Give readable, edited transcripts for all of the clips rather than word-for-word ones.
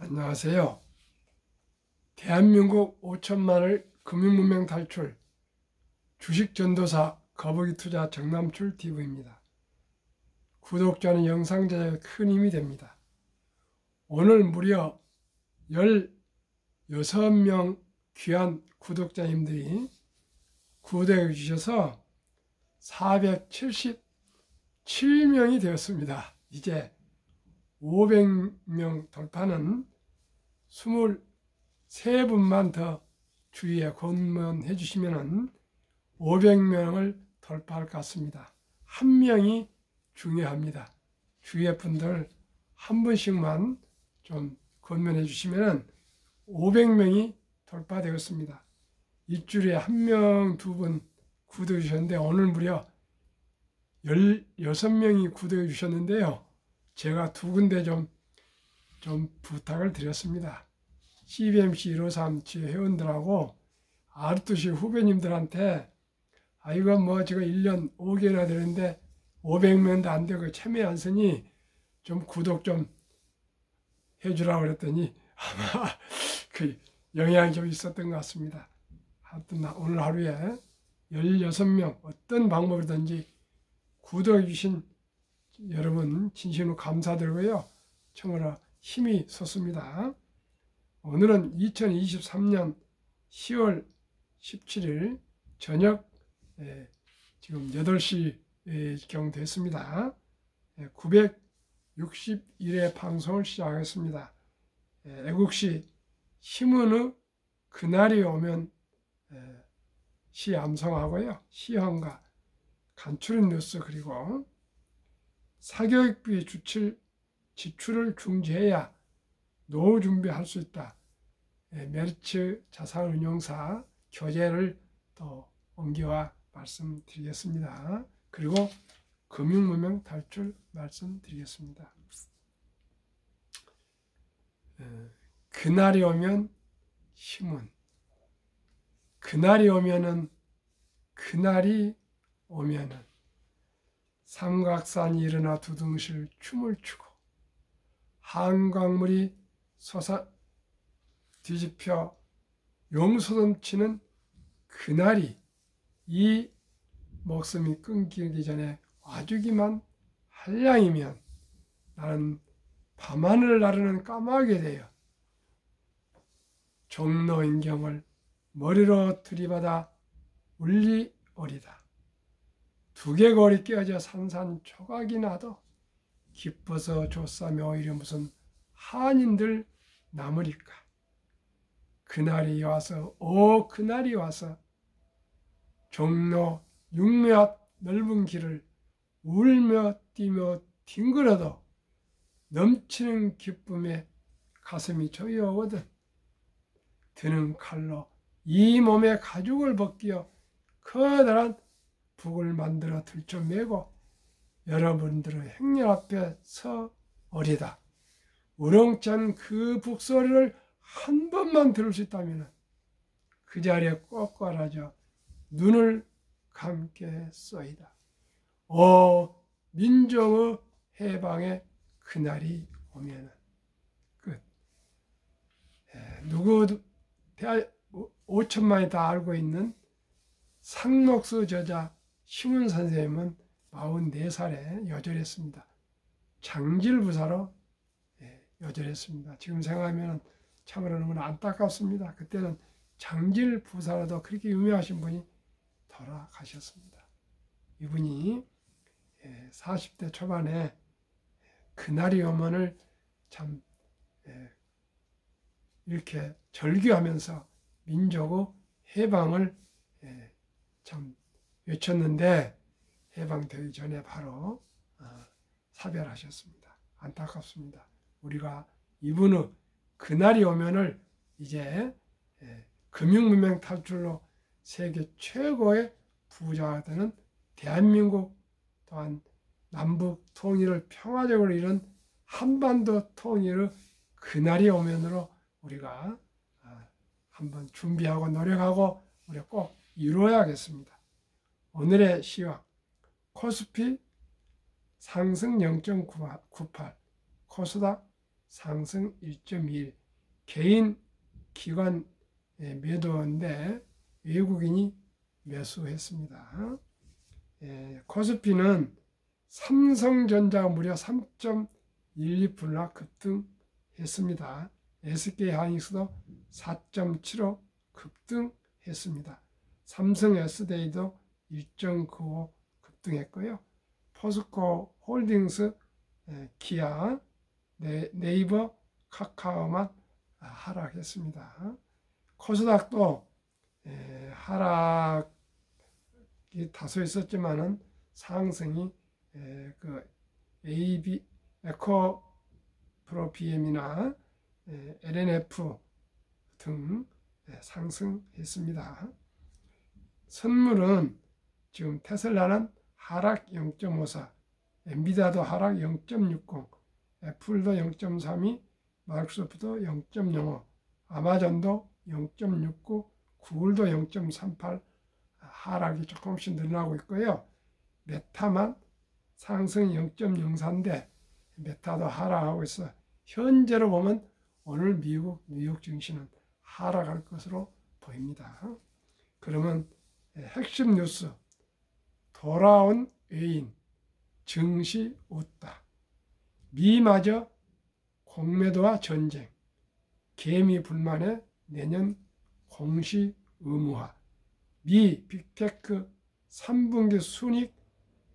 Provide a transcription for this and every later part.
안녕하세요. 대한민국 5천만을 금융문명 탈출 주식전도사 거북이투자 정남출 TV입니다. 구독자는 영상 제작에 큰 힘이 됩니다. 오늘 무려 16명 귀한 구독자님들이 구독해 주셔서 477명이 되었습니다. 이제 500명 돌파는 23분만 더 주위에 권면해 주시면 500명을 돌파할 것 같습니다. 한 명이 중요합니다. 주위의 분들 한 분씩만 좀 권면해 주시면 500명이 돌파되었습니다. 일주일에 한 명, 두 분 구독해 주셨는데 오늘 무려 16명이 구독해 주셨는데요. 제가 두 군데 좀 부탁을 드렸습니다. CBMC 153 회원들하고 아르투시 후배님들한테 이거 뭐 제가 1년 5개나 되는데 500명도 안 되고 참여 안 쓰니 좀 구독 좀 해주라고 그랬더니 아마 그 영향이 좀 있었던 것 같습니다. 하여튼 오늘 하루에 16명 어떤 방법이든지 구독해 주신 여러분 진심으로 감사드리고요. 참으로 힘이 섰습니다. 오늘은 2023년 10월 17일 저녁 지금 8시경 됐습니다. 961회 방송을 시작하겠습니다. 애국시 심은의 그날이 오면 시 암송하고요. 시황과 간추린 뉴스 그리고 사교육비 지출을 중지해야 노후 준비할 수 있다. 메르츠 자산운용사 교재를 또 옮겨와 말씀드리겠습니다. 그리고 금융문명 탈출 말씀드리겠습니다. 그날이 오면 힘은 그날이 오면은 삼각산이 일어나 두둥실 춤을 추고 한강물이 뒤집혀 용솟음치는 그날이 이 목숨이 끊기기 전에 와주기만 할 양이면 나는 밤하늘을 나르는 까마귀가 되어 종로인경을 머리로 들이받아 울리오리다. 두개골이 깨어져 산산조각이 나도 기뻐서 조싸며 오히려 무슨 한인들 남으리까. 그날이 와서 그날이 와서 종로 육묘 넓은 길을 울며 뛰며 뒹굴어도 넘치는 기쁨에 가슴이 조여오거든. 드는 칼로 이 몸의 가죽을 벗기어 커다란 북을 만들어 들쳐매고 여러분들의 행렬 앞에 서오리다. 우렁찬 그 북소리를 한 번만 들을 수 있다면 그 자리에 꼭 깔아져 눈을 감겠소이다. 오 민족의 해방의 그날이 오면은 끝. 누구도 5천만이 다 알고 있는 상록수 저자 심은 선생님은 44살에 여절했습니다. 장질부사로 여절했습니다. 지금 생각하면 참으로 너무나 안타깝습니다. 그때는 장질부사로도 그렇게 유명하신 분이 돌아가셨습니다. 이분이 40대 초반에 그날이 오면을 참 이렇게 절규하면서 민족의 해방을 참 외쳤는데 해방되기 전에 바로 사별하셨습니다. 안타깝습니다. 우리가 이분의 그날이 오면을 이제 금융문명 탈출로 세계 최고의 부자가 되는 대한민국 또한 남북 통일을 평화적으로 이룬 한반도 통일의 그날이 오면으로 우리가 한번 준비하고 노력하고 우리 꼭 이루어야겠습니다. 오늘의 시황 코스피 상승 0.98, 코스닥 상승 1.21. 개인 기관 매도인데 외국인이 매수했습니다. 코스피는 삼성전자가 무려 3.12% 급등했습니다. SK하이닉스도 4.75 급등했습니다. 삼성 S데이도 1.95 급등했고요. 포스코 홀딩스, 기아, 네이버, 카카오만 하락했습니다. 코스닥도 하락이 다소 있었지만은 상승이 그 에코프로 BM이나 LNF 등 상승했습니다. 선물은 지금 테슬라는 하락 0.54, 엔비디아도 하락 0.60, 애플도 0.32, 마이크로소프트도 0.05, 아마존도 0.69, 구글도 0.38 하락이 조금씩 늘어나고 있고요. 메타만 상승 0.04인데 메타도 하락하고 있어. 현재로 보면 오늘 미국 뉴욕 증시는 하락할 것으로 보입니다. 그러면 핵심 뉴스, 돌아온 외인, 증시 웃다. 미마저 공매도와 전쟁, 개미 불만에 내년 공시 의무화, 미 빅테크 3분기 순이익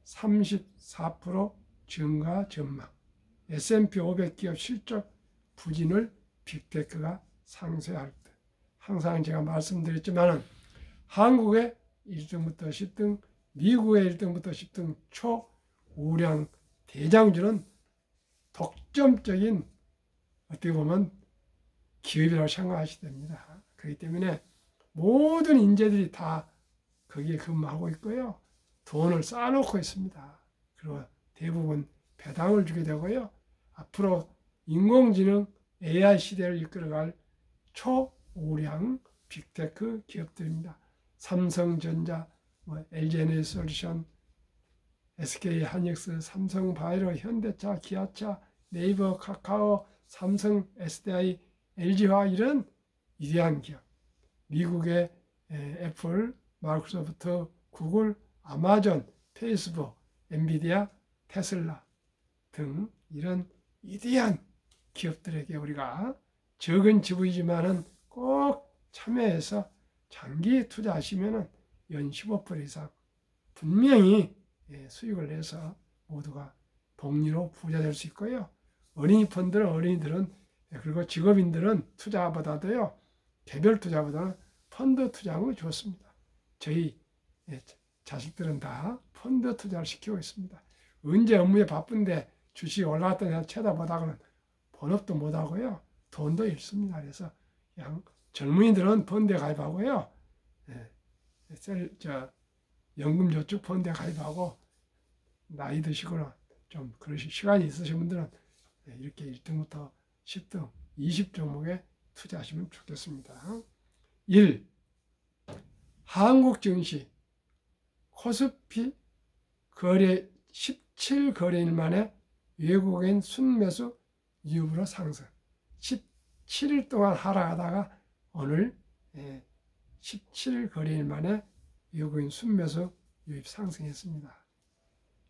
34% 증가 전망, S&P 500기업 실적 부진을 빅테크가 상쇄할 듯. 항상 제가 말씀드렸지만 한국의 1등부터 10등, 미국의 1등부터 10등 초우량 대장주는 독점적인 어떻게 보면 기업이라고 생각하시면 됩니다. 그렇기 때문에 모든 인재들이 다 거기에 근무하고 있고요. 돈을 쌓아놓고 있습니다. 그리고 대부분 배당을 주게 되고요. 앞으로 인공지능 AI 시대를 이끌어갈 초우량 빅테크 기업들입니다. 삼성전자, LG에너지솔루션, SK하이닉스, 삼성바이오, 현대차, 기아차, 네이버, 카카오, 삼성, SDI, LG화학 이런 위대한 기업, 미국의 애플, 마이크로소프트, 구글, 아마존, 페이스북, 엔비디아, 테슬라 등 이런 위대한 기업들에게 우리가 적은 지분이지만은 꼭 참여해서 장기 투자하시면은 연 15% 이상 분명히 수익을 내서 모두가 복리로 부자 될 수 있고요. 어린이들은 그리고 직업인들은 투자보다도요, 개별 투자보다는 펀드 투자하는 게 좋습니다. 저희 자식들은 다 펀드 투자를 시키고 있습니다. 언제 업무에 바쁜데 주식이 올라갔다 내가 쳐다보다가는 본업도 못하고요. 돈도 잃습니다. 그래서 그냥 젊은이들은 펀드에 가입하고요. 연금저축 펀드에 가입하고 나이 드시거나 좀 그러실 시간이 있으신 분들은 이렇게 1등부터 10등, 20종목에 투자하시면 좋겠습니다. 1. 한국 증시 코스피 거래 17거래일 만에 외국인 순매수 이후로 상승. 17일 동안 하락하다가 오늘 17거래일 만에 외국인 순매수 유입 상승했습니다.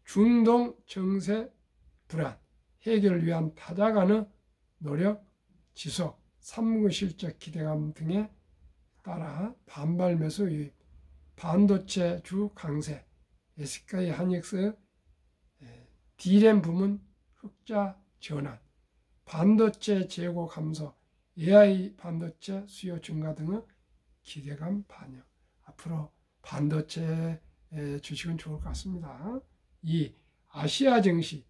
중동 정세 불안 해결을 위한 타자 간의 노력 지속, 3분 실적 기대감 등에 따라 반발 매수 유입, 반도체 주 강세, SK하이닉스 D램 부문 흑자 전환, 반도체 재고 감소, AI 반도체 수요 증가 등의 기대감 반영. 앞으로 반도체 주식은 좋을 것 같습니다. 2. 아시아 증시,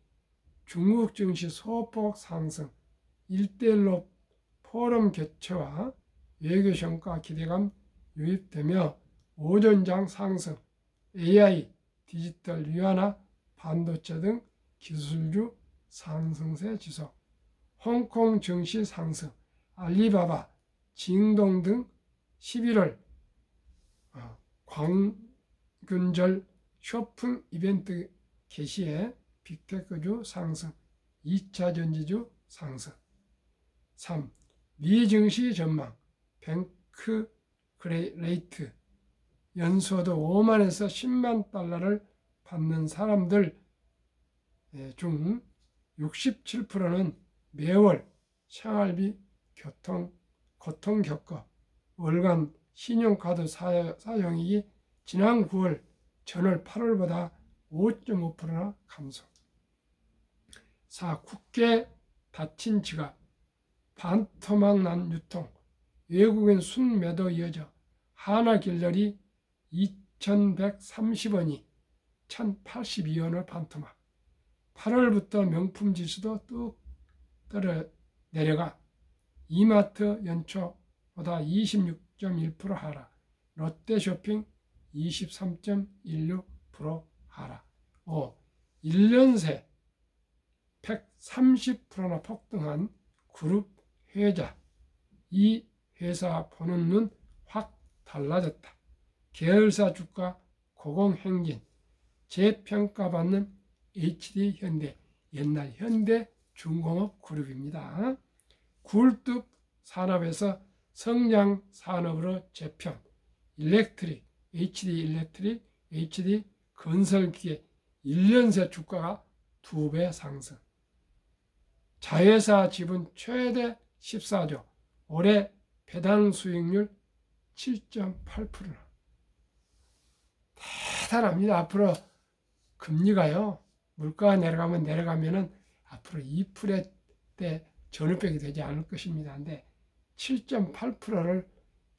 중국 증시 소폭 상승, 1대1로 포럼 개최와 외교 성과 기대감 유입되며 오전장 상승, AI, 디지털 유한화, 반도체 등 기술주 상승세 지속, 홍콩 증시 상승, 알리바바, 징동 등 11월 광군절 쇼핑 이벤트 개시에 빅테크주 상승, 2차 전지주 상승. 3. 미증시 전망, 뱅크 레이트, 연소득 5만에서 10만 달러를 받는 사람들 중 67%는 매월 생활비, 고통 겪어 월간 신용카드 사용액이 지난 9월 전월 8월보다 5.5%나 감소. 4. 국계 닫힌 지갑, 반토막 난 유통, 외국인 순매도 이어져 하나 길ler이 2,130원이 1,082원을 반토막. 8월부터 명품 지수도 뚝 내려가 이마트 연초보다 26.1% 하락, 롯데쇼핑 23.16% 하락. 5. 1년 새 130%나 폭등한 그룹 회자. 이 회사 보는 눈 확 달라졌다. 계열사 주가 고공행진, 재평가받는 HD현대, 옛날 현대중공업 그룹입니다. 굴뚝 산업에서 성장 산업으로 재편, 일렉트릭, HD 일렉트릭, HD 건설기계 1년새 주가가 2배 상승. 자회사 지분 최대 14조, 올해 배당 수익률 7.8%. 대단합니다. 앞으로 금리가요, 물가가 내려가면은 앞으로 2%대 전후백이 되지 않을 것입니다. 근데 7.8%를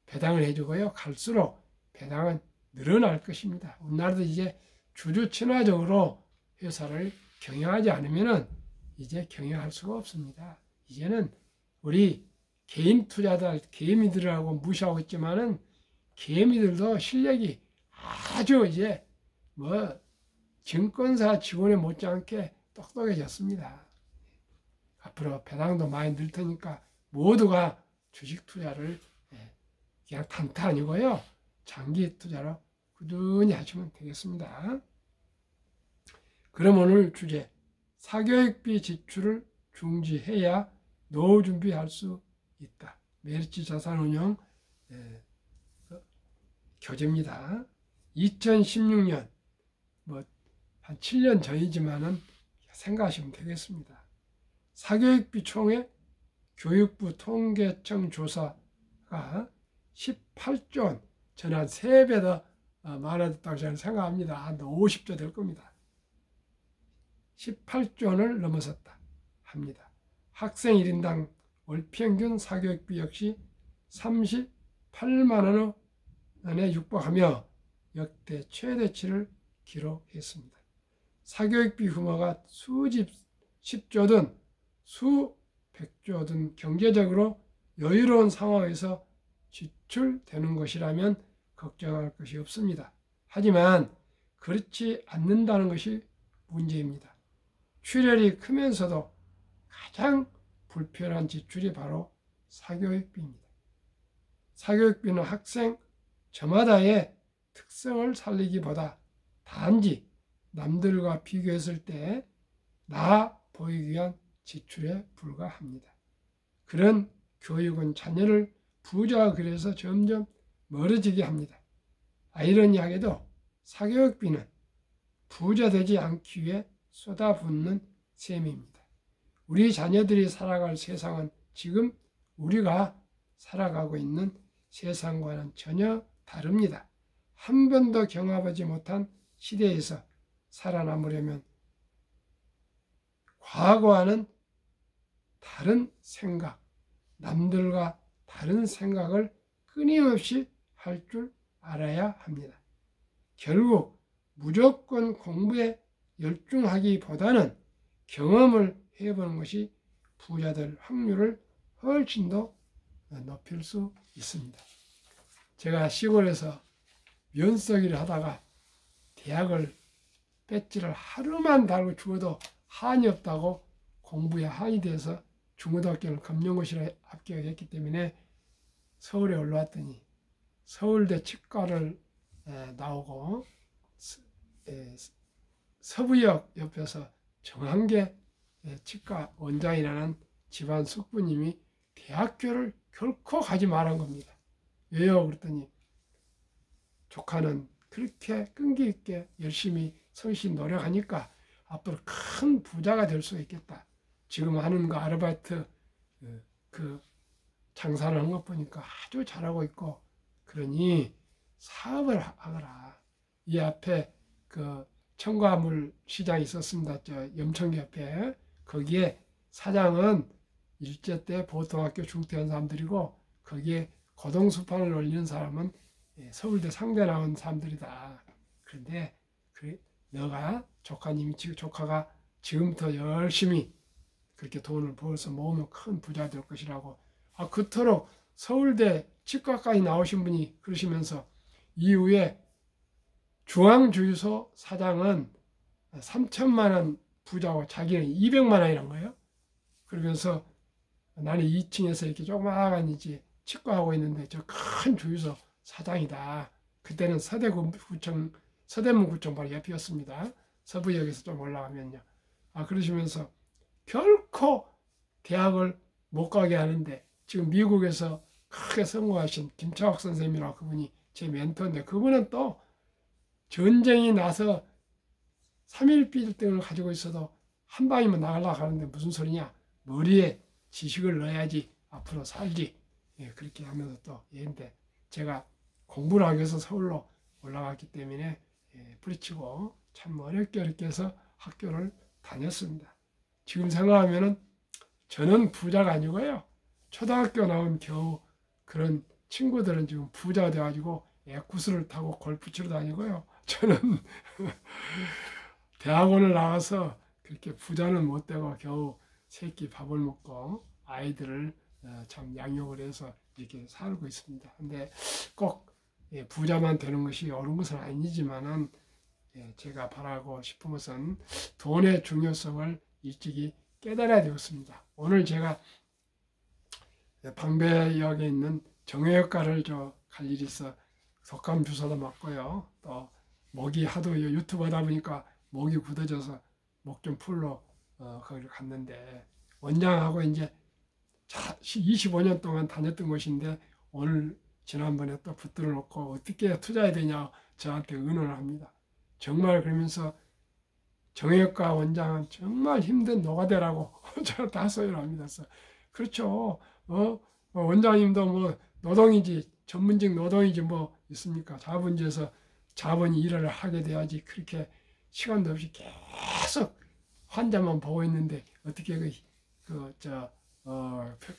배당을 해주고요, 갈수록 배당은 늘어날 것입니다. 우리나라도 이제 주주 친화적으로 회사를 경영하지 않으면은 이제 경영할 수가 없습니다. 이제는 우리 개인 투자자, 개미들하고 무시하고 있지만은 개미들도 실력이 아주 이제 증권사 직원에 못지않게 똑똑해졌습니다. 앞으로 배당도 많이 늘 테니까 모두가 주식 투자를 그냥 단타 아니고요, 장기 투자로 꾸준히 하시면 되겠습니다. 그럼 오늘 주제, 사교육비 지출을 중지해야 노후 준비할 수 있다. 메리츠 자산운용 교재입니다. 2016년 한 7년 전이지만은 생각하시면 되겠습니다. 사교육비 총액 교육부 통계청 조사가 18조 원, 저는 한 3배 더 많아졌다고 저는 생각합니다. 한 50조 될 겁니다. 18조 원을 넘어섰다 합니다. 학생 1인당 월평균 사교육비 역시 38만 원에 육박하며 역대 최대치를 기록했습니다. 사교육비 규모가 수십 10조든 수백조든 경제적으로 여유로운 상황에서 지출되는 것이라면 걱정할 것이 없습니다. 하지만 그렇지 않는다는 것이 문제입니다. 출혈이 크면서도 가장 불편한 지출이 바로 사교육비입니다. 사교육비는 학생 저마다의 특성을 살리기보다 단지 남들과 비교했을 때 나아 보이기 위한 지출에 불과합니다. 그런 교육은 자녀를 부자와 그래서 점점 멀어지게 합니다. 아이러니하게도 사교육비는 부자 되지 않기 위해 쏟아붓는 셈입니다. 우리 자녀들이 살아갈 세상은 지금 우리가 살아가고 있는 세상과는 전혀 다릅니다. 한 번도 경험하지 못한 시대에서 살아남으려면 과거와는 다른 생각, 남들과 다른 생각을 끊임없이 할 줄 알아야 합니다. 결국 무조건 공부에 열중하기보다는 경험을 해보는 것이 부자될 확률을 훨씬 더 높일 수 있습니다. 제가 시골에서 면서기를 하다가 대학을 배지를 하루만 달고 죽어도 한이 없다고 공부에 한이 돼서 중고등학교를 금융고시를 합격했기 때문에 서울에 올라왔더니 서울대 치과를 나오고 서부역 옆에서 정한계 치과 원장이라는 집안 숙부님이 대학교를 결코 가지 말한 겁니다. 왜요? 그랬더니 조카는 그렇게 끈기 있게 열심히 성실히 노력하니까 앞으로 큰 부자가 될 수 있겠다. 지금 하는 거 아르바이트 그 장사를 하는 것 보니까 아주 잘하고 있고, 그러니 사업을 하거라. 이 앞에 그 첨가물 시장이 있었습니다. 저 염천기 앞에. 거기에 사장은 일제 때 보통학교 중퇴한 사람들이고, 거기에 고등수판을 올리는 사람은 서울대 상대 나온 사람들이다. 그런데 너가 조카가 지금부터 열심히 그렇게 돈을 벌어서 모으면 큰 부자 될 것이라고. 그토록 서울대 치과까지 나오신 분이 그러시면서 이후에 중앙주유소 사장은 3천만 원 부자고 자기는 200만 원이란 거예요. 그러면서 나는 2층에서 이렇게 조그마한 이제 치과하고 있는데 저 큰 주유소 사장이다. 그때는 서대문구청 바로 옆이었습니다. 서부역에서 좀 올라가면요. 그러시면서 결코 대학을 못 가게 하는데, 지금 미국에서 크게 성공하신 김창학 선생님이라고, 그분이 제 멘토인데, 그분은 또 전쟁이 나서 3.1빌딩을 가지고 있어도 한 방이면 나가려고 하는데 무슨 소리냐. 머리에 지식을 넣어야지 앞으로 살지. 그렇게 하면서 또 얘인데, 제가 공부를 하기 위해서 서울로 올라갔기 때문에 뿌리치고 참 어렵게 해서 학교를 다녔습니다. 지금 생각하면은 저는 부자가 아니고요. 초등학교 나온 겨우 그런 친구들은 지금 부자가 돼가지고 구슬을 타고 골프 치러 다니고요. 저는 대학원을 나와서 그렇게 부자는 못 되고 겨우 세 끼 밥을 먹고 아이들을 참 양육을 해서 이렇게 살고 있습니다. 근데 꼭 부자만 되는 것이 옳은 것은 아니지만은, 제가 바라고 싶은 것은 돈의 중요성을 일찍이 깨달아야 되겠습니다. 오늘 제가 방배역에 있는 정형외과를 갈 일이 있어 독감 주사도 맞고요. 또 목이 하도 유튜브 하다 보니까 목이 굳어져서 목 좀 풀러 거기를 갔는데, 원장하고 이제 25년 동안 다녔던 곳인데 오늘 지난번에 또 붙들어 놓고 어떻게 투자해야 되냐 저한테 의논을 합니다. 정말 그러면서 정형외과 원장은 정말 힘든 노가다라고 저한테 하소연을 합니다. 그렇죠. 원장님도 뭐 노동이지, 전문직 노동이지 뭐 있습니까? 자본주의에서 자본이 일을 하게 돼야지 그렇게 시간도 없이 계속 환자만 보고 있는데 어떻게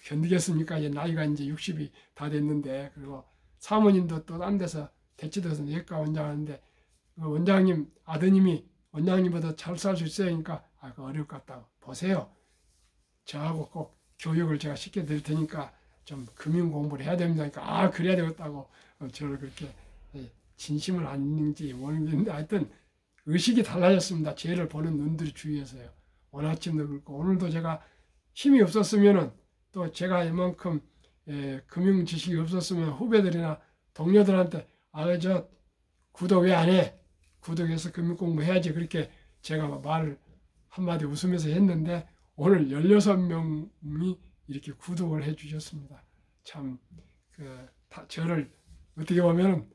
견디겠습니까? 이제 나이가 이제 60이 다 됐는데, 그리고 사모님도 또 딴 데서 대치돼서 내과 원장 하는데, 원장님 아드님이 원장님보다 잘 살 수 있어야 하니까 그거 어려울 것 같다고. 보세요. 저하고 꼭 교육을 제가 시켜드릴 테니까 좀 금융 공부를 해야 됩니다. 그러니까 그래야 되겠다고 저를 그렇게 진심을 아닌지 모르겠는데, 하여튼 의식이 달라졌습니다. 죄를 보는 눈들이 주위에서요. 오늘 아침도 그렇고, 오늘도 제가 힘이 없었으면은, 또 제가 이만큼 금융 지식이 없었으면 후배들이나 동료들한테 저 구독 왜 안 해? 구독해서 금융 공부해야지. 그렇게 제가 말을 한마디 웃으면서 했는데, 오늘 16명이 이렇게 구독을 해 주셨습니다. 참 저를 어떻게 보면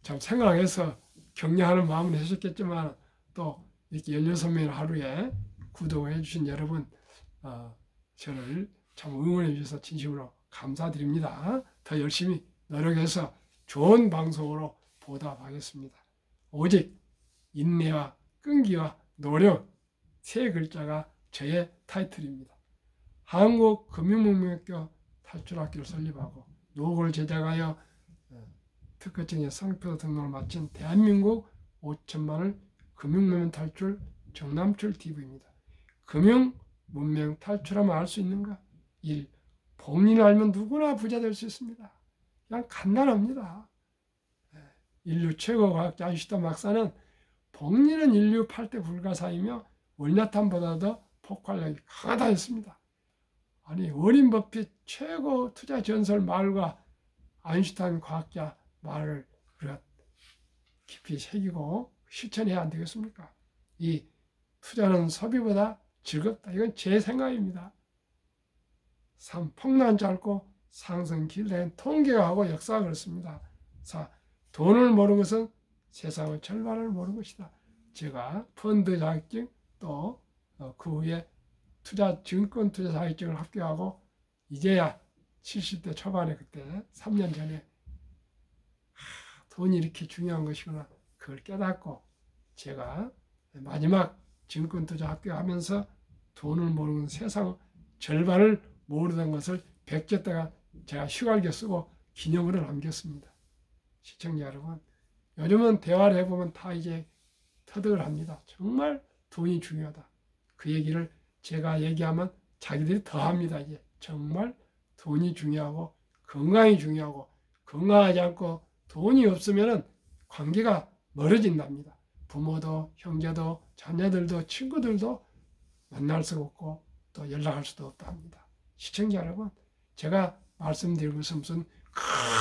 참 생각해서 격려하는 마음을 해주셨겠지만, 또 이렇게 16명을 하루에 구독을 해주신 여러분, 저를 참 응원해 주셔서 진심으로 감사드립니다. 더 열심히 노력해서 좋은 방송으로 보답하겠습니다. 오직 인내와 끈기와 노력, 세 글자가 저의 타이틀입니다. 한국금융문명학교 탈출학교를 설립하고 노고를 제작하여 특허증에 상표 등록을 마친 대한민국 5천만을 금융문명 탈출 정남출 TV입니다. 금융문명 탈출하면 알 수 있는가? 1. 복리를 알면 누구나 부자 될 수 있습니다. 그냥 간단합니다. 인류 최고 과학자 아인슈타인 박사는 복리는 인류 8대 불가사이며 월야탄보다도 폭발력이 강하다 했습니다. 아니, 워린 버핏 최고 투자 전설 말과 아인슈타인 과학자 말을 우리가 깊이 새기고 실천해야 안 되겠습니까? 이 투자는 소비보다 즐겁다. 이건 제 생각입니다. 3. 폭락 짧고 상승 길다는 통계가 하고 역사가 그렇습니다. 4. 돈을 모르는 것은 세상의 절반을 모르는 것이다. 제가 펀드 자격증 또 그 후에 증권 투자 자격증을 합격하고 이제야 70대 초반에 그때 3년 전에 돈이 이렇게 중요한 것이구나 그걸 깨닫고 제가 마지막 증권 투자 합격하면서 돈을 모르는 세상 절반을 모르던 것을 100개 때가 제가 휴가를 쓰고 기념으로 남겼습니다. 시청자 여러분, 요즘은 대화를 해보면 다 이제 터득을 합니다. 정말 돈이 중요하다. 그 얘기를 제가 얘기하면 자기들이 더 합니다. 이제 정말 돈이 중요하고 건강이 중요하고 건강하지 않고 돈이 없으면 관계가 멀어진답니다. 부모도 형제도 자녀들도 친구들도 만날 수 없고 또 연락할 수도 없다 합니다. 시청자 여러분, 제가 말씀드린 것은 무슨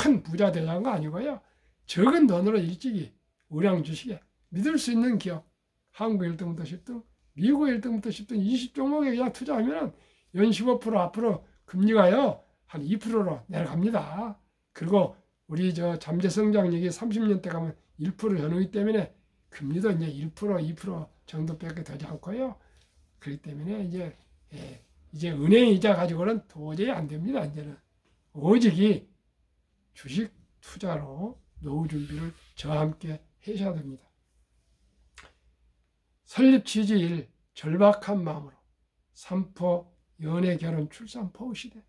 큰 부자 되자는 거 아니고요. 적은 돈으로 일찍이 우량 주식에 믿을 수 있는 기업, 한국 1등부터 10등, 미국 1등부터 10등 20종목에 그냥 투자하면 연 15% 앞으로 금리가요 한 2%로 내려갑니다. 그리고 우리 잠재성장력이 30년대 가면 1% 현우이기 때문에 금리도 이제 1%, 2% 정도밖에 되지 않고요. 그렇기 때문에 이제 은행 이자 가지고는 도저히 안 됩니다. 이제는 오직이 주식 투자로 노후 준비를 저와 함께 하셔야 됩니다. 설립 취지 1. 절박한 마음으로 삼포 연애 결혼 출산 포우 시대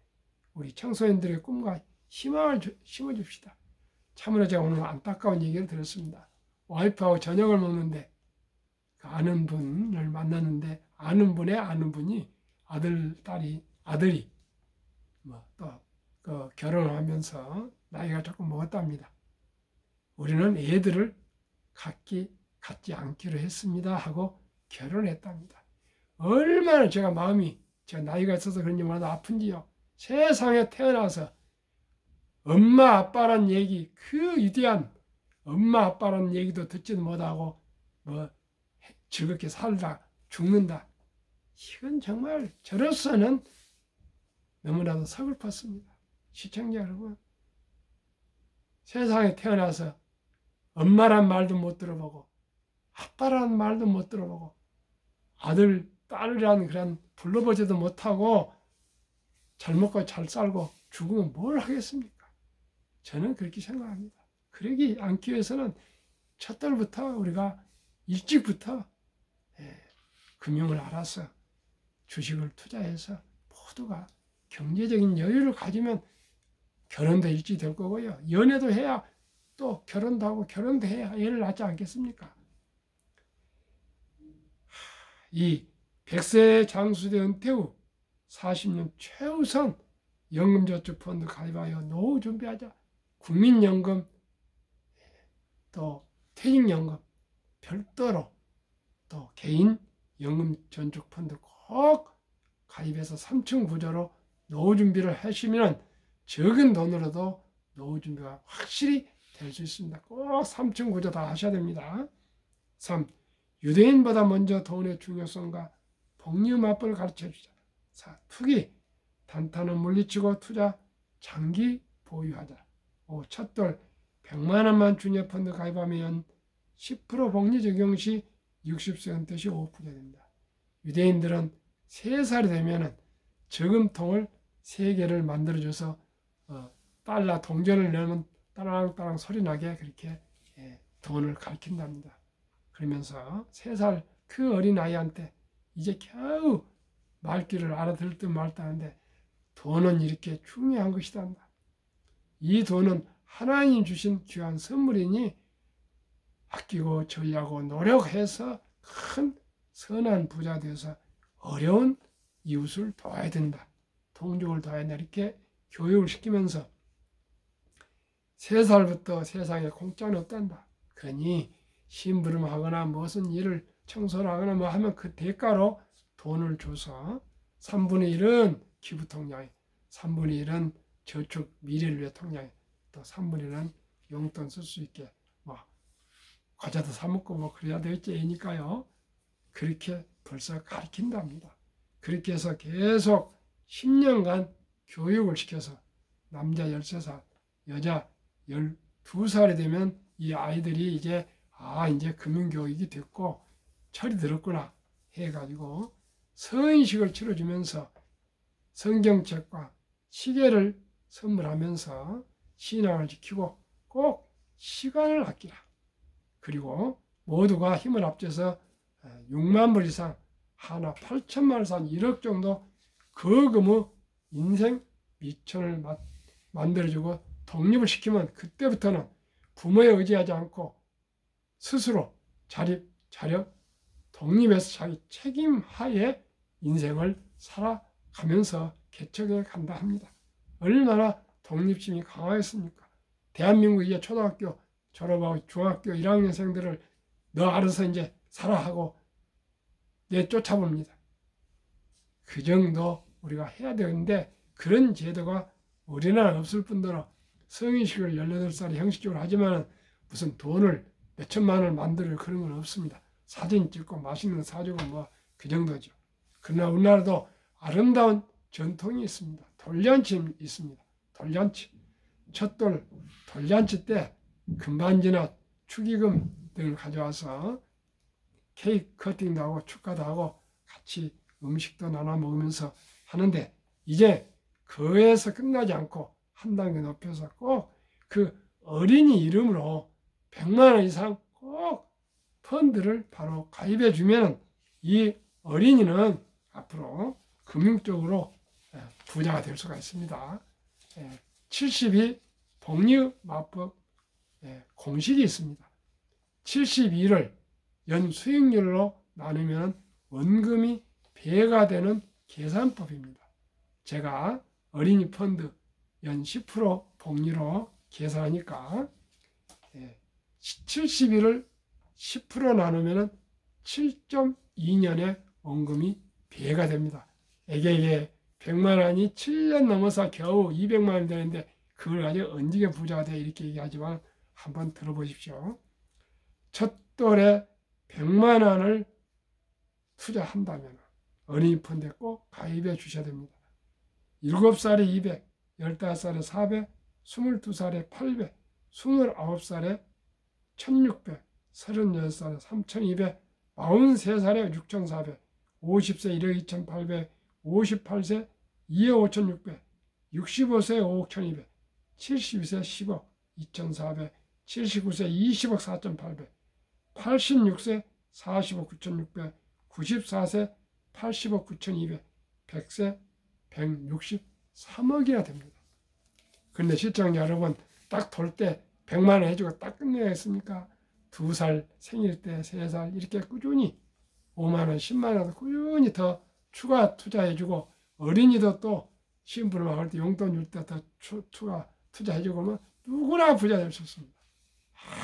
우리 청소년들의 꿈과 희망을 심어줍시다. 참으로 제가 오늘 안타까운 얘기를 들었습니다. 와이프하고 저녁을 먹는데 아는 분을 만났는데 아는 분의 아는 분이 아들이 또 결혼을 하면서 나이가 조금 먹었답니다. 우리는 애들을 갖지 않기로 했습니다 하고 결혼했답니다. 얼마나 제가 나이가 있어서 그런지 몰라도 아픈지요. 세상에 태어나서 엄마 아빠란 얘기, 그 위대한 엄마 아빠란 얘기도 듣지도 못하고 즐겁게 살다 죽는다. 이건 정말 저로서는 너무나도 서글펐습니다. 시청자 여러분, 세상에 태어나서 엄마란 말도 못 들어보고 아빠란 말도 못 들어보고 아들, 딸이라는 그런 불러보지도 못하고 잘 먹고 잘 살고 죽으면 뭘 하겠습니까? 저는 그렇게 생각합니다. 그러기 않기 위해서는 첫날부터 우리가 일찍부터 금융을 알아서 주식을 투자해서 모두가 경제적인 여유를 가지면 결혼도 일찍 될 거고요. 연애도 해야 또 결혼도 하고 결혼도 해야 애를 낳지 않겠습니까? 이 100세 장수대 은퇴 후 40년 최우선 연금저축펀드 가입하여 노후 준비하자. 국민연금 또 퇴직연금 별도로 또 개인 연금저축펀드 꼭 가입해서 3층 구조로 노후 준비를 하시면 적은 돈으로도 노후 준비가 확실히 될 수 있습니다. 꼭 3층 구조 다 하셔야 됩니다. 3. 유대인보다 먼저 돈의 중요성과 복리음합을 가르쳐주자. 4. 투기, 단타는 물리치고 투자, 장기 보유하자. 5. 첫돌, 100만 원만 주녀펀드 가입하면 10% 복리 적용 시 60세 은퇴 시 5% 됩니다. 유대인들은 3살이 되면 저금통을 3개를 만들어줘서 달러 동전을 넣으면 따랑따랑 소리 나게 그렇게 돈을 가르친답니다. 그러면서 3살 그 어린 아이한테 이제 겨우 말귀를 알아들 듯 말듯 하는데 돈은 이렇게 중요한 것이다. 이 돈은 하나님 주신 귀한 선물이니 아끼고 전리하고 노력해서 큰 선한 부자 되어서 어려운 이웃을 도와야 된다. 동족을 도와야 된다. 이렇게 교육을 시키면서 3살부터 세상에 공짜는 없단다. 그러니 심부름하거나 무슨 일을 청소를 하거나 뭐 하면 그 대가로 돈을 줘서 3분의 1은 기부통장에 3분의 1은 저축 미래를 위해 통장에 또 3분의 1은 용돈 쓸 수 있게 뭐 과자도 사 먹고 뭐 그래야 되겠지 애니까요. 그렇게 벌써 가르친답니다. 그렇게 해서 계속 10년간 교육을 시켜서 남자 13살, 여자 12살이 되면 이 아이들이 이제 이제 금융교육이 됐고 철이 들었구나 해가지고 성인식을 치러주면서 성경책과 시계를 선물하면서 신앙을 지키고 꼭 시간을 아끼라. 그리고 모두가 힘을 합쳐서 6만 불 이상 하나 8천만 원 이상 1억 정도 거금의 인생 미천을 만들어주고 독립을 시키면 그때부터는 부모에 의지하지 않고 스스로 자력, 독립해서 자기 책임하에 인생을 살아가면서 개척해 간다 합니다. 얼마나 독립심이 강하겠습니까? 대한민국 이제 초등학교 졸업하고 중학교 1학년생들을 너 알아서 이제 살아 하고 내쫓아봅니다. 그 정도 우리가 해야 되는데 그런 제도가 우리나라는 없을 뿐더러 성인식을 18살에 형식적으로 하지만 무슨 돈을 몇천만 원을 만들 그런 건 없습니다. 사진 찍고 맛있는 거 사주고 뭐 그 정도죠. 그러나 우리나라도 아름다운 전통이 있습니다. 돌잔치 있습니다. 돌잔치. 첫돌 돌잔치 때 금반지나 축의금 등을 가져와서 케이크 커팅도 하고 축하도 하고 같이 음식도 나눠 먹으면서 하는데 이제 그에서 끝나지 않고 한 단계 높여서 꼭 그 어린이 이름으로 100만 원 이상 꼭 펀드를 바로 가입해 주면 이 어린이는 앞으로 금융적으로 부자가 될 수가 있습니다. 72 복리마법 공식이 있습니다. 72를 연 수익률로 나누면 원금이 배가 되는 계산법입니다. 제가 어린이 펀드 연 10% 복리로 계산하니까 71을 10% 나누면 7.2년의 원금이 배가 됩니다. 이게 100만 원이 7년 넘어서 겨우 200만 원이 되는데 그걸 가지고 언제 부자가 돼 이렇게 얘기하지만 한번 들어보십시오. 첫 돌에 100만 원을 투자한다면 어린이 펀드에 꼭 가입해 주셔야 됩니다. 7살에 200, 15살에 400, 22살에 800, 29살에 1600, 36살에 3200, 43살에 6400, 50세 1억 2800, 58세 2억 5600, 65세 5억 1200, 72세 10억 2400, 79세 20억 4800, 86세 40억 9600, 94세 80억 9200, 100세 163억이나 됩니다. 그런데 시청자 여러분 딱 돌 때 100만 원 해주고 딱 끝내겠습니까? 2살 생일 때 3살 이렇게 꾸준히 5만 원 10만 원 꾸준히 더 추가 투자해주고 어린이도 또 시험부를 막을 때 용돈 줄 때 더 추가 투자해주고 하면 누구나 부자 될 수 있습니다.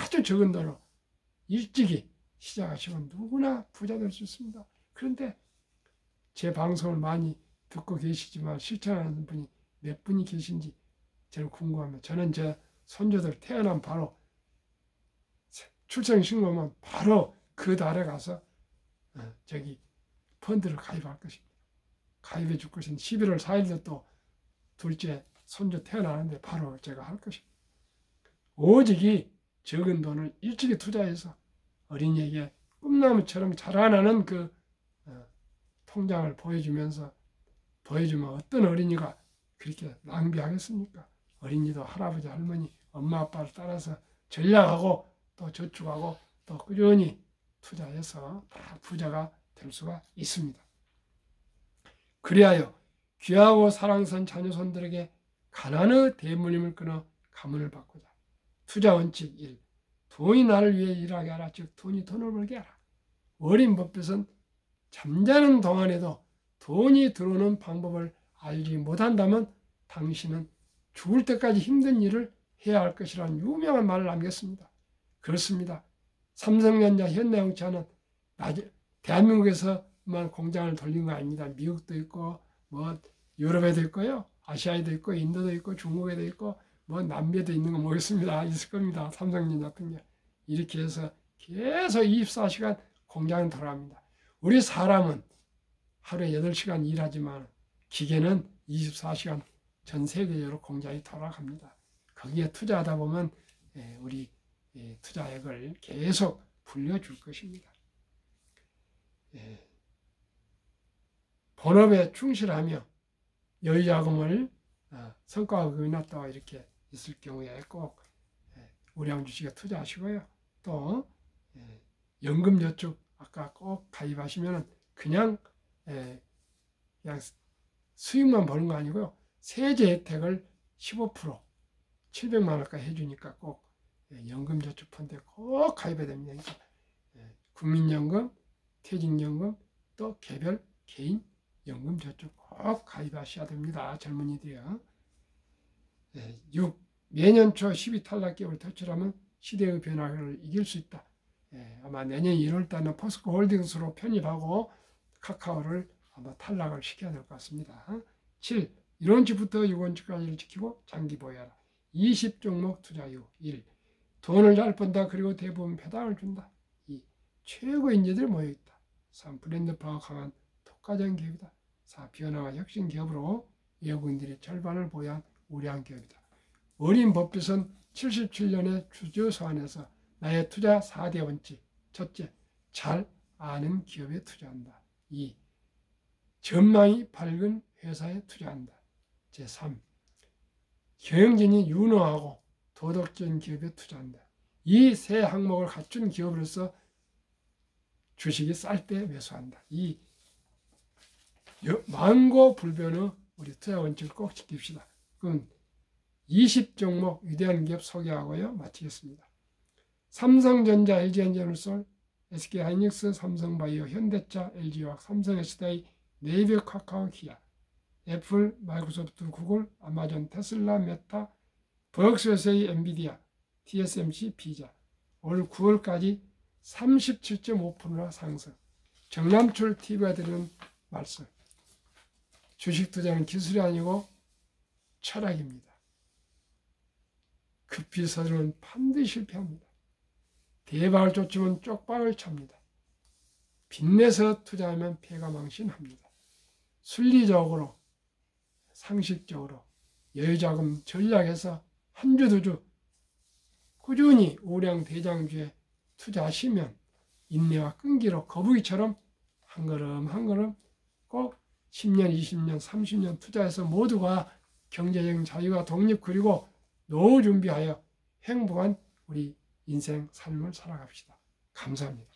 아주 적은 돈으로 일찍이 시작하시면 누구나 부자 될 수 있습니다. 그런데 제 방송을 많이 듣고 계시지만 실천하는 분이 몇 분이 계신지 저는 궁금합니다. 저는 제 손주들 태어난 바로 출생신고하면 바로 그 달에 가서 저기 펀드를 가입할 것입니다. 가입해 줄 것입니다. 11월 4일도 또 둘째 손주 태어나는데 바로 제가 할 것입니다. 오직이 적은 돈을 일찍이 투자해서 어린이에게 꿈나무처럼 자라나는 그 통장을 보여주면 어떤 어린이가 그렇게 낭비하겠습니까? 어린이도 할아버지 할머니 엄마 아빠를 따라서 전략하고 또 저축하고 또 꾸준히 투자해서 다 부자가 될 수가 있습니다. 그리하여 귀하고 사랑스러운 자녀손들에게 가난의 대물림을 끊어 가문을 바꾸자. 투자 원칙 1. 돈이 나를 위해 일하게 하라. 즉 돈이 돈을 벌게 하라. 어린 법뱃은 잠자는 동안에도 돈이 들어오는 방법을 알지 못한다면 당신은 죽을 때까지 힘든 일을 해야 할 것이라는 유명한 말을 남겼습니다. 그렇습니다. 삼성전자, 현대영차는 대한민국에서만 공장을 돌린 거 아닙니다. 미국도 있고 뭐 유럽에도 있고요. 아시아에도 있고 인도도 있고 중국에도 있고 뭐 남미에도 있는 거 모르겠습니다. 있을 겁니다. 삼성전자 같은 게. 이렇게 해서 계속 24시간 공장은 돌아갑니다. 우리 사람은 하루에 8시간 일하지만 기계는 24시간 전 세계적으로 공장이 돌아갑니다. 거기에 투자하다 보면 우리 투자액을 계속 불려줄 것입니다. 본업에 충실하며 여유자금을 성과급이나 또 이렇게 있을 경우에 꼭 우량주식에 투자하시고요. 또 연금저축 아까 꼭 가입하시면 그냥 수익만 버는 거 아니고요. 세제 혜택을 15% 700만 원까지 해주니까 꼭 연금저축펀드에 꼭 가입해야 됩니다. 그러니까 국민연금, 퇴직연금, 또 개별 개인 연금저축 꼭 가입하셔야 됩니다. 젊은이들이요. 6. 매년 초 12탈락기업을 퇴출하면 시대의 변화를 이길 수 있다. 아마 내년 1월 달에 포스코 홀딩스로 편입하고 카카오를 아마 탈락을 시켜야 될 것 같습니다. 7. 1원칙부터 6원칙까지를 지키고 장기 보유하라. 20종목 투자 이후. 1. 돈을 잘 번다. 그리고 대부분 배당을 준다. 2. 최고의 인재들이 모여있다. 3. 브랜드파가 강한 독과점 기업이다. 4. 변화와 혁신 기업으로 외국인들의 절반을 보유한 우량 기업이다. 어린 법빛은 77년에 주주 서한에서 나의 투자 4대 원칙. 첫째, 잘 아는 기업에 투자한다. 2. 전망이 밝은 회사에 투자한다. 제3. 경영진이 유능하고 도덕적인 기업에 투자한다. 이 세 항목을 갖춘 기업으로서 주식이 쌀 때 매수한다. 이 만고불변의 우리 투자 원칙을 꼭 지킵시다. 그럼 20종목 위대한 기업 소개하고요. 마치겠습니다. 삼성전자, LG엔제너솔, SK하이닉스, 삼성바이오, 현대차, LG화학, 삼성SDI, 네이버, 카카오, 기아, 애플, 마이크로소프트, 구글, 아마존, 테슬라, 메타, 버럭스웨세이, 엔비디아, TSMC, 비자. 올 9월까지 37.5%나 상승. 정남출 TV가 드리는 말씀. 주식 투자는 기술이 아니고 철학입니다. 급히 서두르면 반드시 실패합니다. 대박을 쫓으면 쪽박을 찹니다. 빚내서 투자하면 폐가 망신합니다. 순리적으로, 상식적으로, 여유자금 전략에서 한 주, 두 주 꾸준히 우량 대장주에 투자하시면 인내와 끈기로 거북이처럼 한 걸음 한 걸음 꼭 10년, 20년, 30년 투자해서 모두가 경제적인 자유와 독립 그리고 노후 준비하여 행복한 우리 인생 삶을 살아갑시다. 감사합니다.